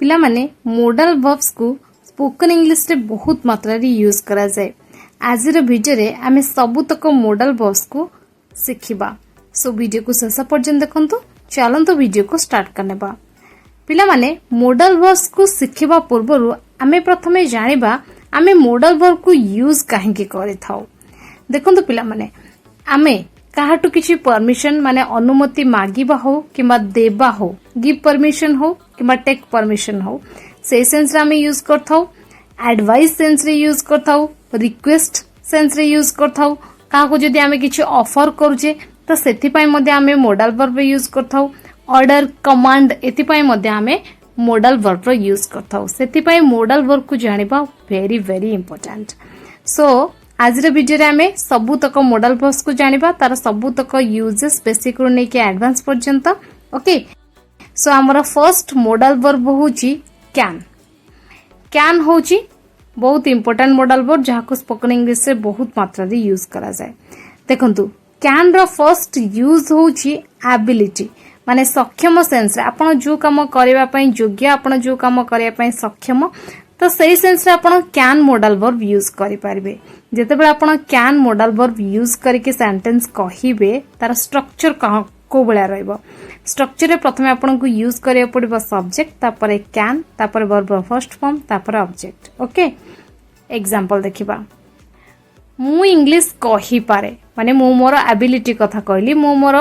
पिला माने modal verbs को स्पोकन इंग्लिश रे बहुत मात्रा रे यूज करा जाए। आज रो वीडियो रे आमे सबुतक मोडल वर्ब्स को सिखिबा। सो वीडियो को शेष पर्यंत देखंतु। चलंतु वीडियो को स्टार्ट करनेबा। पिला माने मोडल वर्ब्स को सिखिबा पूर्वरु आमे प्रथमे जानिबा आमे मोडल वर्ब को यूज काहेकि करि थाउ। देखंतु पिला माने आमे काहाटु किछि परमिशन माने अनुमति मागिबा हो किबा देबा हो, गिव परमिशन हो किबा टेक परमिशन हो, से सेंस रे आमे यूज करथाउ। एडवाइस सेंस रे यूज करथाउ, रिक्वेस्ट सेंस रे यूज करथाउ। काहाको जदि आमे किछि ऑफर करूचे त सेति पय मध्ये आमे मोडल वर्ब यूज करथाउ। ऑर्डर, कमांड एति पय मध्ये आमे मोडल वर्ब यूज करथाउ। सेति पय मोडल वर्ब को जानिबा वेरी वेरी इंपोर्टेंट। सो आज रे वीडियो रे आमे सबुतक मोडल वर्ब्स को जानिबा, तार सबुतक यूजेस बेसिक रो नै के एडवांस पर्यंत। ओके, सो हमर फर्स्ट मोडल वर्ब होची कैन। कैन होची बहुत इंपोर्टेंट मोडल वर्ब जहा को स्पोकन इंग्लिश से बहुत मात्रा रे यूज करा जाय। देखंतु कैन रो फर्स्ट यूज होची एबिलिटी माने सक्षम सेंस रे आपण जो काम करबा पई योग्य, आपण जो काम करबा पई सक्षम, तो सही सेंस रे आपण कैन मोडल वर्ब यूज करि पारबे। जेतेबेले आपण कैन मोडल वर्ब यूज करके सेंटेंस कहिबे तार स्ट्रक्चर को बळा रहइबो। स्ट्रक्चर रे प्रथमे आपण को यूज करिया पड़िबो सब्जेक्ट, तापरे कैन, तापरे वर्ब फर्स्ट फॉर्म, तापरे ऑब्जेक्ट। ओके, एग्जांपल देखिबा। मु इंग्लिश कहि पारे माने मु मोर एबिलिटी कथा कहली, मु मोर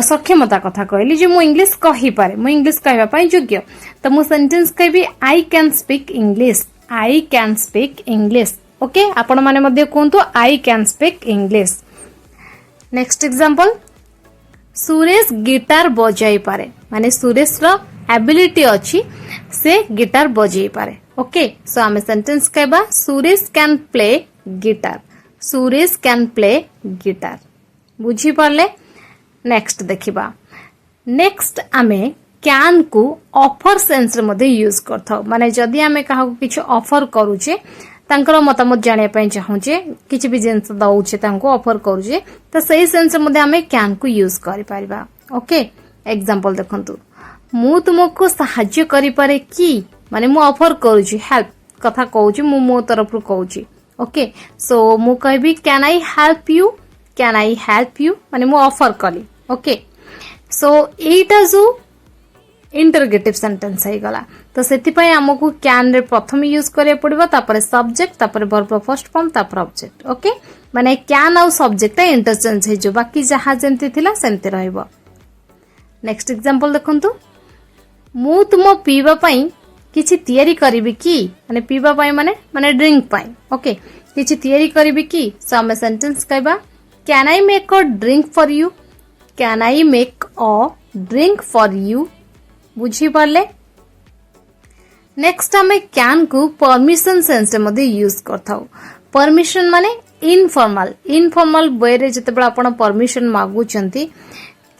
सक्षमता कथा कहली जे मु इंग्लिश कहि पारे, मु इंग्लिश कहबा पई योग्य। त मु सेंटेंस कहबी I can speak English. I can speak English. Okay, आपण माने मध्ये कोंतु I can speak English. Next example, Suresh guitar बजाई पारे माने सुरेश रो एबिलिटी अछि से गिटार बजाई पारे। ओके, सो आमे सेंटेंस कहबा Suresh can play guitar. Suresh can play guitar. बुझी पारले? नेक्स्ट देखिबा। नेक्स्ट आमे कैन को ऑफर सेंस रे मध्ये यूज करथाउ। माने जदी आमे काहा को किछ ऑफर करूचे, तांकर मतामत जानिया पय चाहूचे, किछ भी जिंस दउचे तांको ऑफर करूचे, त सही सेंस रे मध्ये आमे कैन को यूज करि पारिबा। ओके, एग्जांपल देखंतु। मु तुमको सहाय्य करि पारे कि माने मु ऑफर करूची, हेल्प कथा कहूची, मु मो तरफ रु कहूची। ओके, सो मु कहबी can I help you. Can I help you माने मु ऑफर कली। ओके, सो एटा जो इंटरोगेटिव सेंटेंस है गला, तो सेति पय हमकु कैन रे प्रथम यूज करे पड़िबो, तापरे सब्जेक्ट, तापरे वर्ब फर्स्ट फॉर्म, तापरे ऑब्जेक्ट। ओके, माने कैन आ सब्जेक्ट इंटरचेंज है जो, बाकी जहा जेंति थिला सेंति रहइबो। नेक्स्ट एग्जांपल देखंतु। मु तुम पीबा पई किछि तयारी करिबि कि माने पीबा पई माने ड्रिंक पई। ओके, किछि तयारी करिबि कि, सो हम सेंटेंस कहबा can I make a drink for you. Can I make a drink for you. बुझी पारले? नेक्स्ट हमें कैन को परमिशन सेंस रे मध्ये यूज करथाउ। परमिशन माने इनफॉर्मल वे रे जतेबेला आपण परमिशन मागुचंती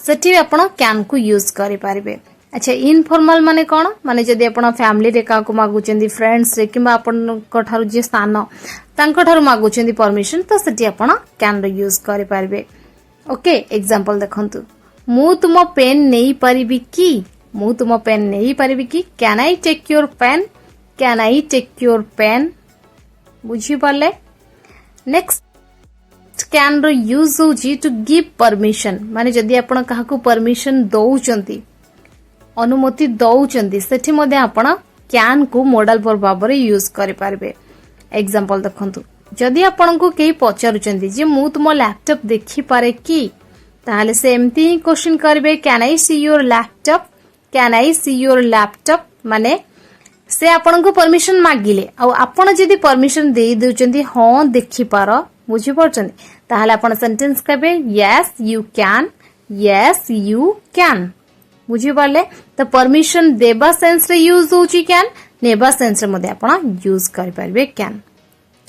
सेठी आपण कैन को यूज करि पारिबे। अच्छा, इनफॉर्मल माने कोन? माने जदी आपण फैमिली रे का को मागुचंती, फ्रेंड्स रे किबा आपण कठारु जे स्थान तांको ठारु मागुचंती परमिशन, तो सेठी आपण कैन रो यूज करि पारिबे। ओके, एग्जांपल देखंतु। मु तुम पेन नेई पारिबी कि। मु तुम पेन नेई पारिबी कि। Can I take your pen. Can I take your pen. बुझी पारले? नेक्स्ट कैन रो यूज होची टू गिव परमिशन माने जदी आपण काहा को परमिशन दउचंती, अनुमति दउचंती, सेठी मध्ये आपण कैन को मोडल वर्ब भाबरे यूज करि पारबे। एग्जांपल देखंतु। जदी आपण को केही पचारुचंती जे मु तुम लैपटॉप देखि पारे कि, ताहाले से एम्ति क्वेश्चन करबे can I see your laptop. Can I see your laptop माने से आपण को परमिशन मागिले, आ आपण जदी परमिशन देई देउचंती हां देखि पारो, बुझि परचंती, ताहाले आपण सेंटेंस कहबे yes you can. Yes you can. बुझी पारले? तो परमिशन देबा सेंस रे यूज होची कैन, नेबा सेंस रे मध्ये आपण यूज करि पारबे कैन।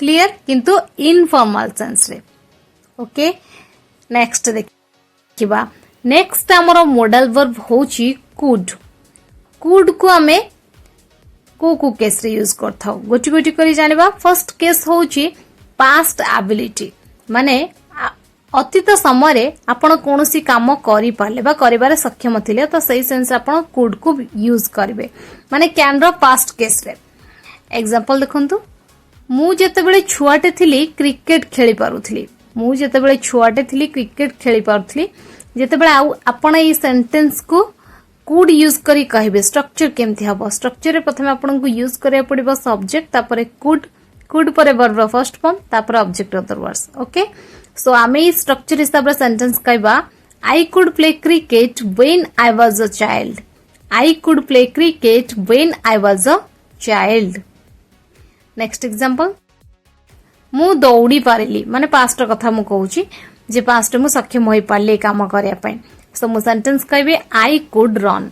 क्लियर? किंतु इनफॉर्मल सेंस रे। ओके, नेक्स्ट देखिबा। नेक्स्ट हमर मोडल वर्ब होची कुड। कुड को हमें को केस रे यूज करथाउ, गोटी गोटी करी जानिबा। फर्स्ट केस होची पास्ट एबिलिटी माने अतीत समय आपण कोनोसी काम करि पाले बा करिबारे सक्षम थिले तो सही सेंस आपण कुड को यूज करिवे माने कैन रो पास्ट केस रे एग्जांपल देखंतु मु जेतेबेले छुआटे थिली क्रिकेट खेली पारुथली मु जेतेबेले छुआटे थिली क्रिकेट खेली पारुथली जेतेबेले आपण ई सेंटेंस को कुड यूज करी कहबे स्ट्रक्चर केमथि हबो स्ट्रक्चर रे प्रथमे आपण को यूज करे पड़िबो सब्जेक्ट तापरे कुड परे वर्ब रो फर्स्ट फॉर्म तापरे object other words okay so आमे ई स्ट्रक्चर हिसाब रे सेंटेंस कहबा I could play cricket when I was a child I could play cricket when I was a child next example मु दौड़ी पारिली माने past कथा मु कहूची जे पास्ट मु सक्षम होई पाले काम करिया पय सो मु सेंटेंस कहबे आई कुड रन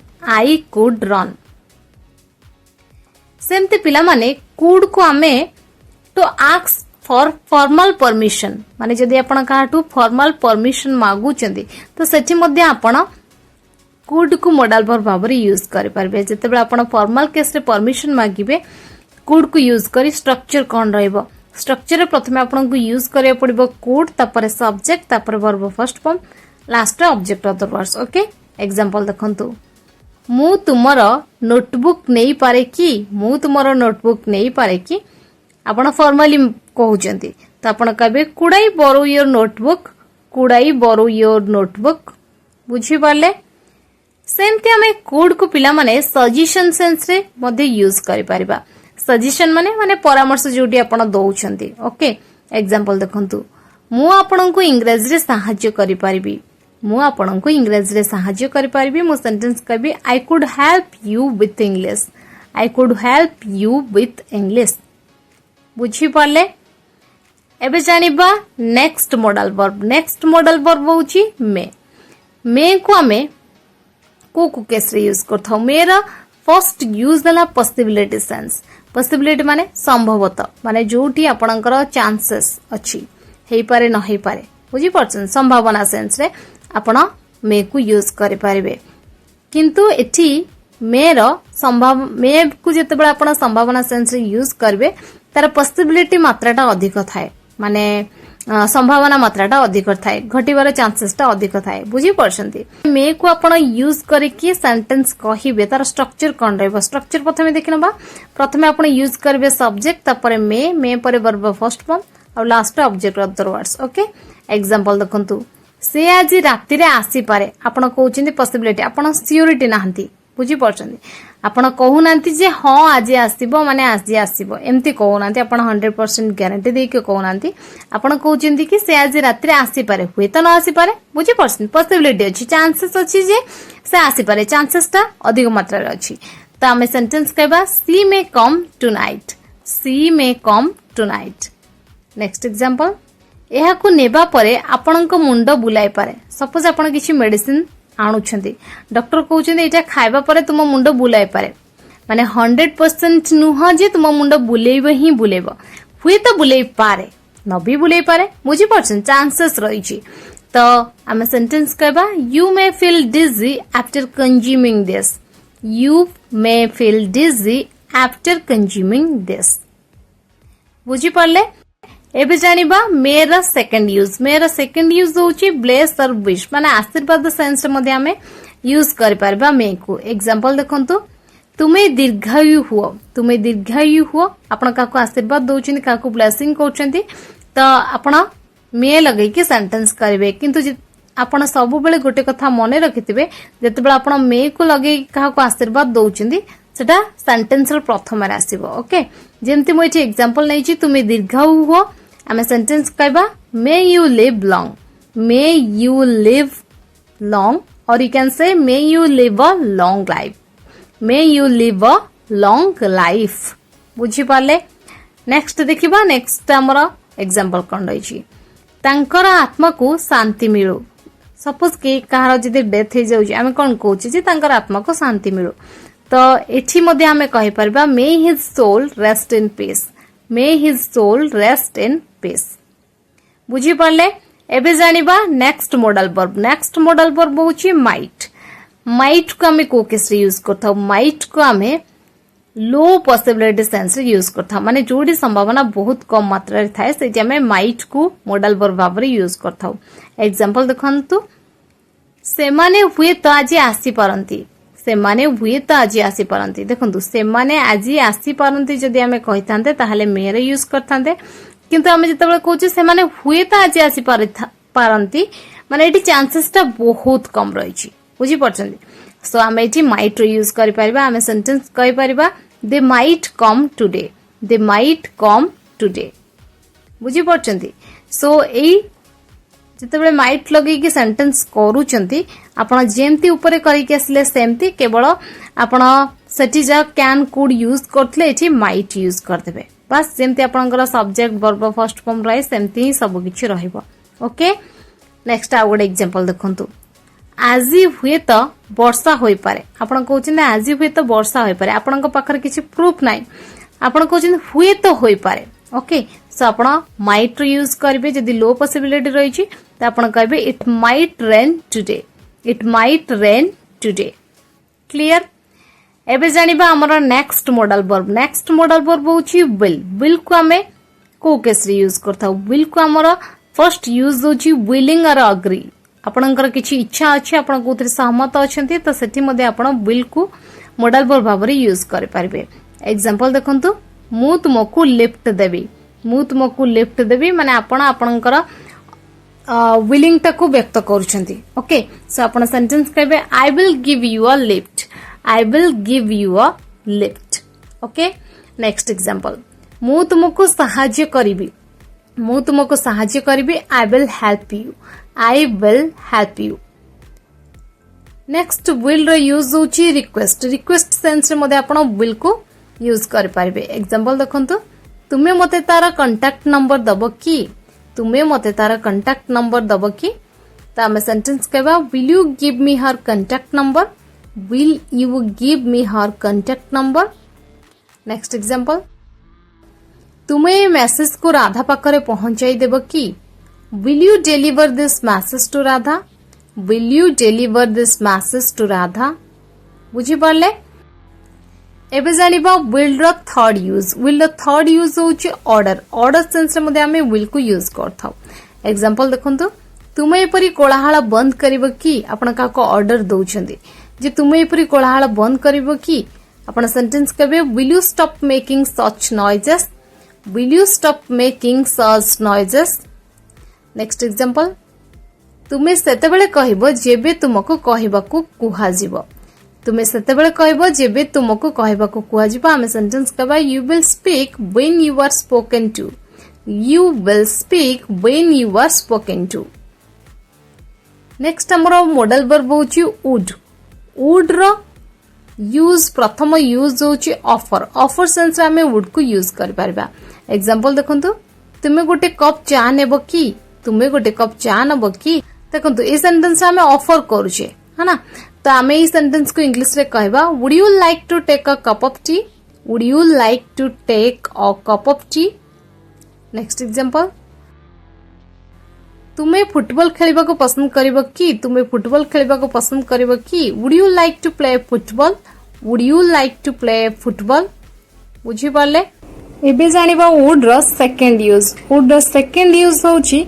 सेमते पिला माने कुड को आमे to ask for formal permission माने जदी आपण काटू फॉर्मल परमिशन मागु चंदी तो सेठी मध्ये आपण कुड को मॉडल वर्ब भाबरे यूज करि परबे जेतेबे आपण फॉर्मल केस रे परमिशन मागिबे कुड को यूज करी स्ट्रक्चर कौन रहइबो स्ट्रक्चर रे प्रथमे आपण को यूज करिया पड़िबो कुड तापरे सब्जेक्ट तापरे verb first form last object other words okay example देखंतु मु तुमर नोटबुक नेई पारे कि मु तुमर नोटबुक नेई पारे कि आपण फॉर्मली कहउचंती त आपण कहबे could I borrow your notebook बुझी पाले सेमते हमें कुड को पिला माने सजेशन सेंस रे मध्ये यूज करि परिबा सजेशन माने परामर्श जोटी आपण दउछंती ओके एग्जांपल देखंतु मु आपन को इंग्लिश रे सहाय्य करि परिबी मु आपन को इंग्लिश रे सहाय्य करि परिबी मु सेंटेंस कहबी I could help you with English बुझी पाले एबे जानिबा नेक्स्ट मॉडल वर्ब होची मे को हमें को केस रे यूज करथौ मेरा फर्स्ट यूज दला पॉसिबिलिटी सेंस पॉसिबिलिटी माने संभवतः माने जोटी आपणकर चांसेस अछि हेई पारे न हेई पारे बुझी परछन संभावना सेंस रे आपण मे को यूज करि पारिबे किंतु एठी मे को जेतेबेला आपण संभावना सेंस रे यूज करबे तार पॉसिबिलिटी मात्राटा अधिक थाए माने संभावना मात्राटा अधिक थाए घटिबार चांसेसटा अधिक थाए बुझी परछंती मे को आपण यूज करके सेंटेंस कहिबे तार स्ट्रक्चर कोन रहबो स्ट्रक्चर प्रथमे देखिनबा प्रथमे आपण यूज करबे सब्जेक्ट तापर मे परे वर्ब फर्स्ट फॉर्म और last object other words okay example देखंतु से आज राति रे आसी पारे आपण कहउचिंदी पॉसिबिलिटी आपण सियोरिटी नाहंती बुझी परछंती आपण कहउनांती जे हां आज आसीबो माने आज आसीबो एम्ति कहउनांती आपण 100% ग्यारंटी दे के कहउनांती आपण कहउचिंदी कि से आज राति रे आसी पारे हुए त न आसी पारे बुझी परछंती पॉसिबिलिटी अछि चांसेस अछि जे से आसी पारे चांसेसटा अधिक मात्रा रे अछि त हमें सेंटेंस कहबा सी मे कम टुनाइट नेक्स्ट एग्जांपल एहा को नेबा परे आपणक मुंड बुलाई पारे सपोज आपण किछि मेडिसिन आणुछंती डॉक्टर कहउछंती एटा खाइबा परे तुम मुंड बुलाई पारे माने 100% नुह जे तुम मुंड बुलेइबो ही बुलेइबो हुए तो बुलेइ पारे न भी बुलेइ पारे बुझी परछन चांसेस रहिछि तो हम सेंटेंस कहबा you may feel dizzy after consuming this बुझी परले एबे जानिबा मेरा सेकंड यूज होची ब्लेस और विश माने आशीर्वाद सेंस मध्ये हमें यूज कर परबा मे को एग्जांपल देखंतु तुमे दीर्घायु हुओ आपण काको आशीर्वाद दोउचिन काको ब्लेसिंग करचंती तो आपण मे लगै के सेंटेंस करबे किंतु आपण सब बेले गोटे कथा मने रखिथिबे जतेबेला आपण मे को लगै काको आशीर्वाद दोउचिंदी सेटा सेंटेंस रो प्रथम रे आसीबो ओके जेमति मो एठी एग्जांपल नै छी तुमे दीर्घायु हुओ आमे सेंटेंस कहबा मे यू लिव लॉन्ग और you can say may you live a long life बुझी पाले नेक्स्ट देखिबा नेक्स्ट हमर एग्जांपल कोन रही छी तांकर आत्मा को शांति मिलु सपोज के कहार जदि डेथ हे जाउची आमे कोन कहूची जे तांकर आत्मा को शांति मिलु तो एठी मध्ये आमे कहि परबा may his soul rest in peace बुझी पाले एबे जानिबा नेक्स्ट मॉडल वर्ब होची माइट को हमें को केस यूज करथाउ माइट को हमें लो पॉसिबिलिटी सेंस रे यूज करथा माने जोडी संभावना बहुत कम मात्रा रे थाए सेति हमें माइट को मॉडल वर्ब भाव रे यूज करथाउ एग्जांपल देखंतु से माने हुए तो आज आसी पारंती से माने हुए तो आज आसी पारंती देखंतु से माने आज आसी पारंती जदी हमें कहितांते ताहाले मे रे यूज करथांते किंतु हमें जतबेले कहूचे से माने हुए तो आज आसी पारंती माने एटी चांसेस ता बहुत कम रहिछि बुझी परछन्ती सो हमें एटी माइट रे यूज करि परिबा हमें सेंटेंस कहि परिबा they might come today they might come today बुझी परछन्ती सो एई जतबेले माइट लगे कि सेंटेंस करूचंती आपण जेमती ऊपर करी के असले सेमती केवल आपण सेठी जा कैन कुड यूज करथले एठी माइट यूज कर देबे बस जेमती आपनकर सब्जेक्ट वर्ब फर्स्ट फॉर्म रहे सेमती ही सब किछि रहइबो ओके नेक्स्ट आ गुड एग्जांपल देखंतु आजी हुए तो वर्षा होई पारे आपण कहउछन आजी हुए तो वर्षा होई पारे आपनक पाखर किछि प्रूफ नाही आपण कहउछन हुए तो होई पारे ओके सो आपण माइट यूज करबे जदी लो पॉसिबिलिटी रही छी त आपण कहबे it might rain today it might rain today clear एबे जानिबा हमर नेक्स्ट मॉडल वर्ब होची विल को हमें को केस रे यूज करथा विल को हमर फर्स्ट यूज होची विलिंग और अग्री आपणकर किछि इच्छा अछि आपण कोथि सहमत अछंती त सेठी मध्ये आपण विल को मॉडल वर्ब भाव रे यूज कर पारबे एग्जांपल देखंतु मु तुमको लिफ्ट देबी माने आपण आपणकर विलिंग टाको व्यक्त करूछंती ओके सो आपण सेंटेंस कहबे I will give you a lift okay next example मु तुमको सहाय्य करिबी I will help you next will रो यूज होची रिक्वेस्ट सेंस रे मध्ये आपण विल को यूज कर पारबे एग्जांपल देखंतु तुमे मते तार कांटेक्ट नंबर दबो की त हम सेंटेंस कहबा will you give me her contact number next example तुमे मैसेज को राधा पाखरे पहुंचाई देबो की will you deliver this message to Radha बुझी पारले एबे जानिबा विल रो थर्ड यूज होची ऑर्डर सेंस रे मध्ये हमें विल को यूज करथाउ एग्जांपल देखंतु तुमे एपरी कोलाहल बंद करिवो की आपण का को ऑर्डर दउछंदी जे तुमे एपरी कोलाहल बंद करिवो की आपण सेंटेंस कहबे will you stop making such noises next example तुमे सेतेबेले कहबो जेबे तुमको कहबाकू कुहाजिबो तुमे सेतेबेले कहबो जेबे तुमको कहबाकू कुहाजिबो हम सेंटेंस कहबा you will speak when you are spoken to next हमरो मॉडल वर्ब होची वुड रो यूज प्रथम यूज होची ऑफर सेंस रे हमें वुड को यूज कर परबा एग्जांपल देखंतु तुमे गोटे कप चा नेबो की देखंतु ए सेंटेंस हमें ऑफर करूचे है ना तो हमें इस सेंटेंस को इंग्लिश रे कहबा would you like to take a cup of tea next example तुमे फुटबॉल खेलिबा को पसंद करिवो की would you like to play football बुझी पारले एबे जानिबा वुड रो सेकंड यूज होची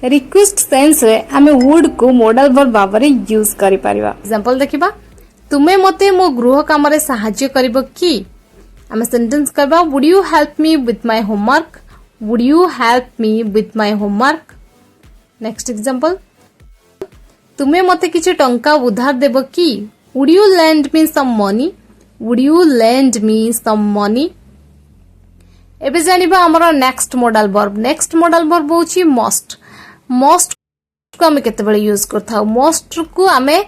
रिक्वेस्ट सेंस रे हमें वुड को मॉडल वर्ब भाव रे यूज करि परिबा एग्जांपल देखिबा तुमे मते मो गृह काम रे सहाय्य करिवो की हमें सेंटेंस करबा would you help me with my homework next example तुमे मते किछि टंका उधार देबो की would you lend me some money एबे जानिबा हमर नेक्स्ट मॉडल वर्ब होची मस्ट को हमें केतेबेले यूज करथाउ मस्ट को हमें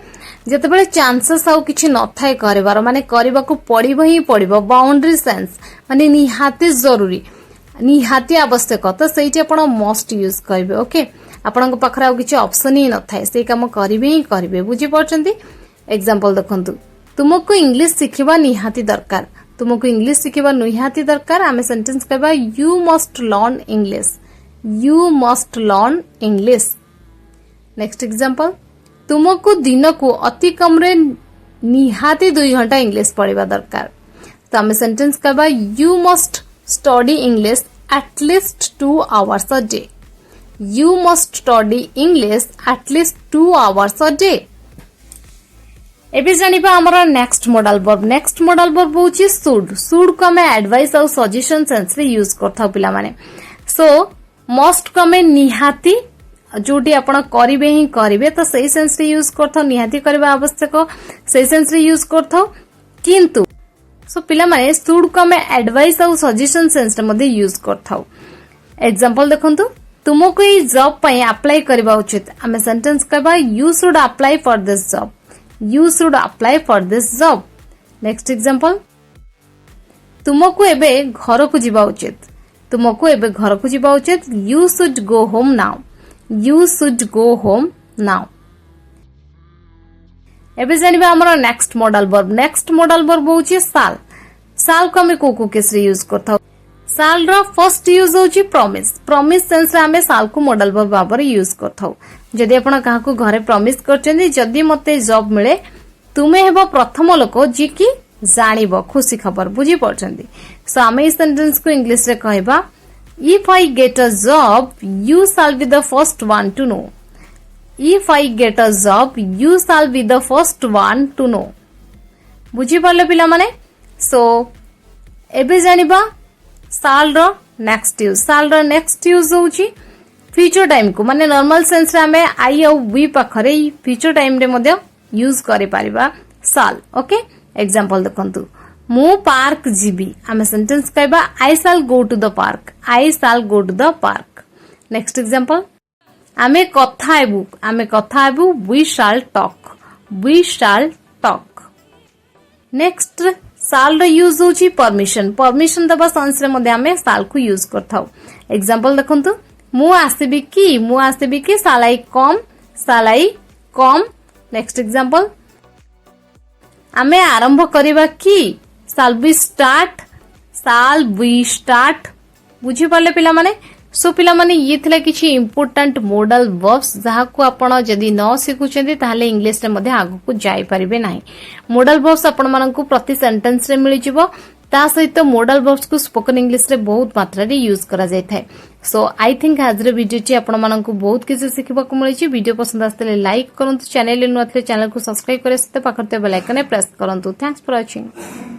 जेतेबेले चांसेस आउ किछि न थाए करबार माने करबा को पड़िबो बाउंड्री सेंस माने निहाती आवश्यक तो सेठी आपण मस्ट यूज करबे ओके आपनक पाखरा आउ किछि ऑप्शन ही न थाए से काम करबे बुझी परछंती एग्जांपल देखंतु तुमको इंग्लिश सिखिबा निहाती दरकार हमें सेंटेंस कहबा you must learn English next example तुमको दिन को अति कम रे निहाती 2 घंटा इंग्लिश पढ़िबा दरकार तो आम सेंटेंस कहबा you must study English at least 2 hours a day. You must study English at least 2 hours a day. एबे जानिबा हमर नेक्स्ट मॉडल वर्ब होची शुड को हमें एडवाइस और सजेशन सेंस रे यूज करथाउ पिला माने सो मस्ट को हमें निहाती जोटी आपण करिवे ही करिवे तो सही सेंस रे यूज करथाउ निहाती करबा आवश्यक सही सेंस रे यूज करथाउ किंतु सो पिला माने शुड को हमें एडवाइस और सजेशन सेंस रे मध्ये यूज करथाउ एग्जांपल देखंतु तुमको ये जॉब पई अप्लाई करबा उचित आमे सेंटेंस कहबा you should apply for this job You should apply for this job. Next example. तुमको एबे घर को जीवा उचित You should go home now. You should go home now. एबे जानिबा हमर नेक्स्ट मॉडल वर्ब होची साल को हमें को केस रे यूज करथाउ साल रो फर्स्ट यूज होची प्रॉमिस सेंस रे हमें साल को मॉडल वर्ब भाबर यूज करथाउ जदि आपण काहा को घरे प्रॉमिस करचंदी जदि मते जॉब मिले तुमे हेबो प्रथम लोक जे कि जानिबो खुशी खबर बुझी पड़चंदी सो हमें इस सेंटेंस को इंग्लिश रे कहबा if I get a job you shall be the first one to know if I get a job you shall be the first one to know बुझी पड़ले पिला माने सो एबे जानिबा साल रो नेक्स्ट यूज होची फ्यूचर टाइम को माने नॉर्मल सेंस रे हमें आई और वी पाखरे फ्यूचर टाइम रे मध्ये यूज करि परिबा साल ओके एग्जांपल देखंतु मु पार्क जीबी हमें सेंटेंस कहबा I shall go to the park next example हमें कथा हेबु we shall talk next shall रो यूज होची परमिशन दबा सेंस रे मध्ये हमें साल को यूज करथाउ एग्जांपल देखंतु मु आसीबी की साल आई कम नेक्स्ट एग्जांपल आमे आरंभ करिबा की साल वी स्टार्ट बुझी पाले पिला माने सो पिला माने ये थिला किछि इंपोर्टेंट मॉडल वर्ब्स जहा को आपण जदी न सिखुचेंदी ताले इंग्लिश रे मध्ये आगु को जाई परिबे नाही मॉडल वर्ब्स आपण माननकु प्रति सेंटेंस रे मिलि जिवो ता सहित मॉडल वर्ब्स को स्पोकन इंग्लिश रे बहुत मात्रा रे यूज करा जाय थाए सो आई थिंक आज रे वीडियो ची आपण माननकु बहुत किछि सिखिबा को मिलि छि वीडियो पसंद आस्तले लाइक करंतु चैनल नु आथले चैनल को सब्सक्राइब करे सते पाखरते बेल आइकन प्रेस करंतु थैंक्स फॉर वाचिंग